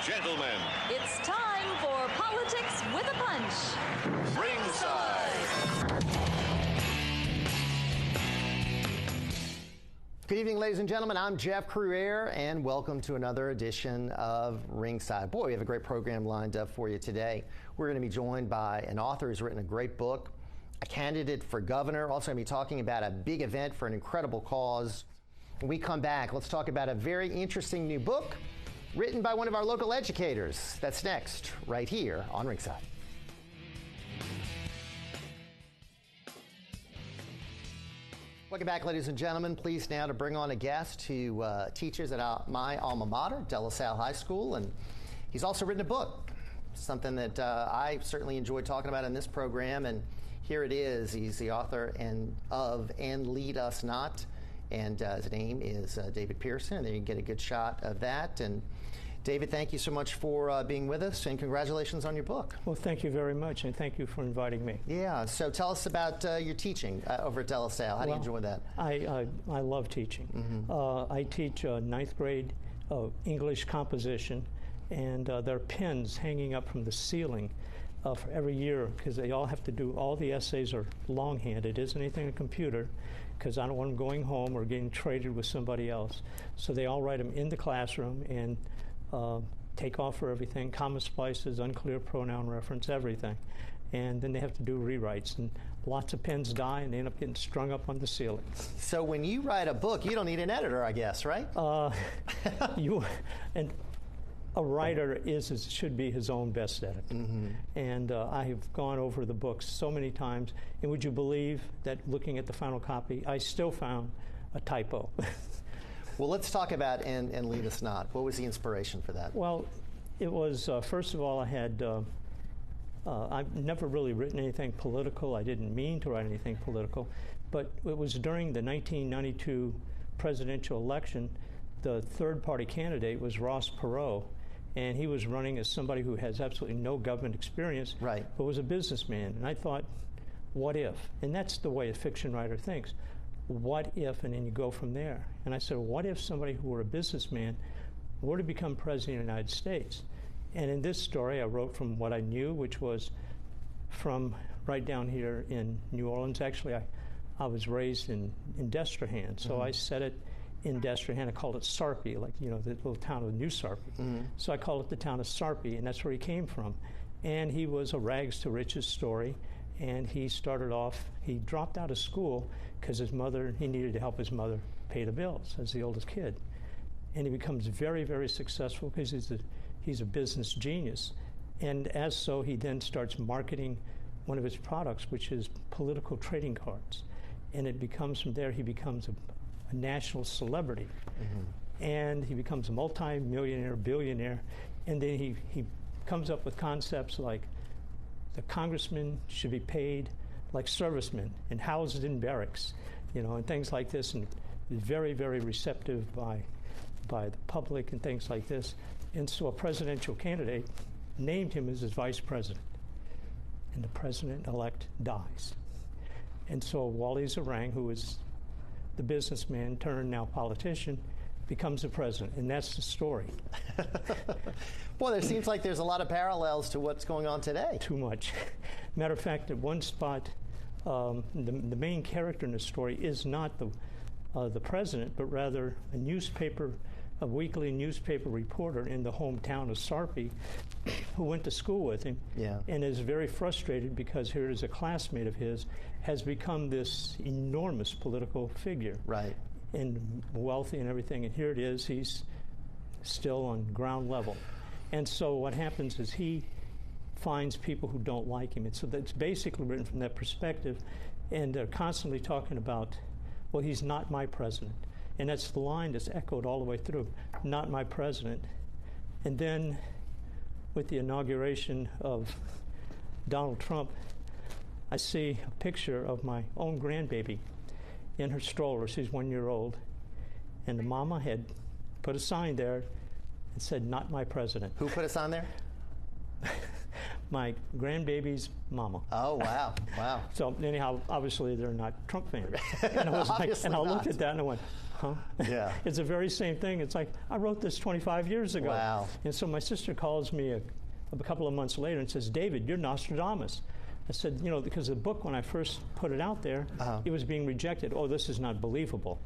gentlemen, It's time for Politics with a Punch. ringside. Good evening, ladies and gentlemen. I'm Jeff Crouere, and welcome to another edition of Ringside. Boy, we have a great program lined up for you today. We're going to be joined by an author who's written a great book, a candidate for governor, also going to be talking about a big event for an incredible cause. When we come back, let's talk about a very interesting new book written by one of our local educators. That's next, right here on Ringside. Welcome back, ladies and gentlemen. Pleased now to bring on a guest who teaches at my alma mater, De La Salle High School, and he's also written a book, something that I certainly enjoyed talking about in this program, and here it is. He's the author of And Lead Us Not, and his name is David Pierson, and there you can get a good shot of that. And David, thank you so much for being with us, and congratulations on your book. Well, thank you very much, and thank you for inviting me. Yeah, so tell us about your teaching over at De La Salle. How do you enjoy that? I love teaching. Mm-hmm. I teach ninth grade English composition, and there are pins hanging up from the ceiling for every year, because they all have to do, all the essays are longhand. It isn't anything on a computer, because I don't want them going home or getting traded with somebody else. So they all write them in the classroom and take off for everything, comma splices, unclear pronoun reference, everything. And then they have to do rewrites, and lots of pens die, and they end up getting strung up on the ceiling. So when you write a book, you don't need an editor, I guess, right? A writer should be his own best editor. Mm-hmm. And I have gone over the books so many times, and would you believe that looking at the final copy, I still found a typo. Well, let's talk about and Lead Us Not. What was the inspiration for that? Well, it was, first of all, I've never really written anything political. I didn't mean to write anything political, but it was during the 1992 presidential election. The third-party candidate was Ross Perot, and he was running as somebody who has absolutely no government experience, right, but was a businessman. And I thought, what if? And that's the way a fiction writer thinks. What if? And then you go from there. And I said, what if somebody who were a businessman were to become president of the United States? And in this story, I wrote from what I knew, which was from right down here in New Orleans. Actually, I was raised in Destrehan, so I set it in Destrehan. I called it Sarpy, like, the little town of New Sarpy. Mm-hmm. So I call it the town of Sarpy, and that's where he came from. And he was a rags to riches story. And he dropped out of school because he needed to help his mother pay the bills as the oldest kid. And he becomes very, very successful because he's a business genius. And as so, he then starts marketing one of his products, which is political trading cards. And it becomes, from there, he becomes a national celebrity. Mm-hmm. And he becomes a multi-millionaire, billionaire. And then he comes up with concepts like the congressmen should be paid like servicemen and housed in barracks, and things like this, and very, very receptive by the public and things like this. And so a presidential candidate named him as his vice president, and the president-elect dies. And so Wally Zerang, who is the businessman turned now politician, becomes the president, and that's the story. Boy, there seems like there's a lot of parallels to what's going on today. Too much. Matter of fact, at one spot, the main character in the story is not the president, but rather a weekly newspaper reporter in the hometown of Sarpy who went to school with him, and is very frustrated because here is a classmate of his has become this enormous political figure. Right. And wealthy and everything, and here it is, he's still on ground level. And so what happens is he finds people who don't like him, and so that's basically written from that perspective, and they're constantly talking about, well, he's not my president. And that's the line that's echoed all the way through, not my president. And then with the inauguration of Donald Trump, I see a picture of my own grandbaby in her stroller. She's 1 year old. And the mama had put a sign there and said, not my president. Who put a sign there? My grandbaby's mama. Oh, wow. Wow. So anyhow, obviously they're not Trump fans. And I was like, and I looked at that and I went, huh? Yeah. It's the very same thing. It's like, I wrote this 25 years ago. Wow. And so my sister calls me a couple of months later and says, David, you're Nostradamus. I said, you know, because the book, when I first put it out there, it was being rejected. Oh, this is not believable.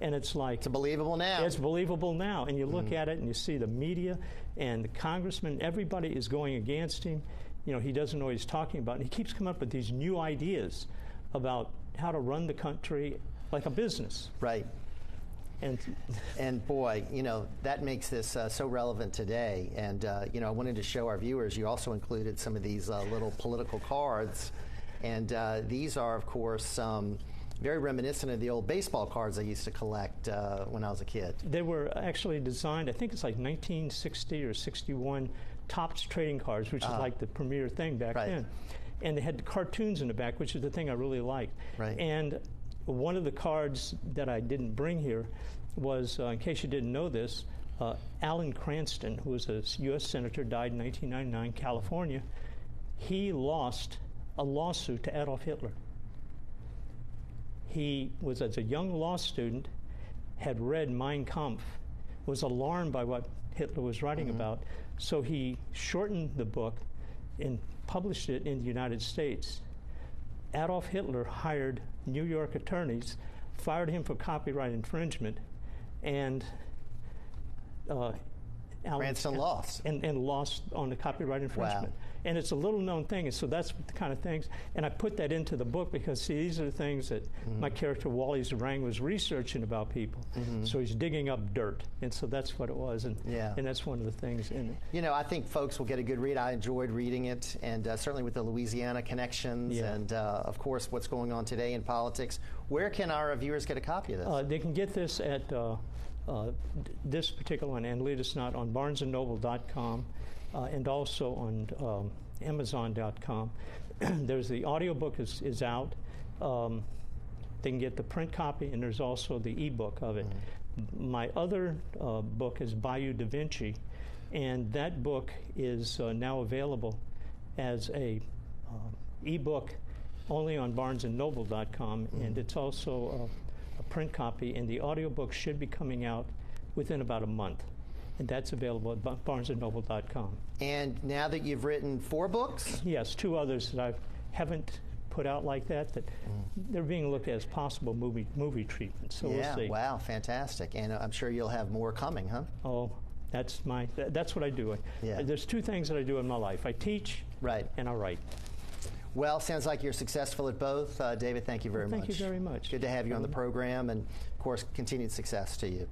And it's like... It's believable now. It's believable now. And you look at it and you see the media and the congressman, everybody is going against him. You know, he doesn't know what he's talking about. And he keeps coming up with these new ideas about how to run the country like a business. Right. And boy, you know, that makes this so relevant today. And, you know, I wanted to show our viewers, you also included some of these little political cards. And these are, of course, very reminiscent of the old baseball cards I used to collect when I was a kid. They were actually designed, I think it's like 1960 or 61, Topps trading cards, which is like the premier thing back then. And they had cartoons in the back, which is the thing I really liked. Right. And one of the cards that I didn't bring here was, in case you didn't know this, Alan Cranston, who was a U.S. Senator, died in 1999, California. He lost a lawsuit to Adolf Hitler. He was, as a young law student, had read Mein Kampf, was alarmed by what Hitler was writing about, so he shortened the book and published it in the United States. Adolf Hitler hired New York attorneys, fired him for copyright infringement, and Cranston lost. And lost on the copyright infringement. Wow. And it's a little known thing, and so that's the kind of things. And I put that into the book because, see, these are the things that my character Wally Zerang was researching about people. So he's digging up dirt, and so that's what it was. And that's one of the things in it. You know, I think folks will get a good read. I enjoyed reading it, and certainly with the Louisiana connections and, of course, what's going on today in politics. Where can our viewers get a copy of this? They can get this at this particular one, and lead us not, on barnesandnoble.com and also on Amazon.com. There's the audiobook is out. They can get the print copy, and there's also the ebook of it. My other book is Bayou Da Vinci, and that book is now available as a ebook only on barnesandnoble.com, and it's also a print copy, and the audiobook should be coming out within about a month. And that's available at barnesandnoble.com. And now that you've written 4 books? Yes, 2 others that I haven't put out like that they're being looked at as possible movie treatments. So we'll see. Wow, fantastic. And I'm sure you'll have more coming, huh? Oh, that's what I do. There's 2 things that I do in my life. I teach and I write. Well, sounds like you're successful at both. David, thank you very much. Thank you very much. Good to have you on the program, and, of course, continued success to you.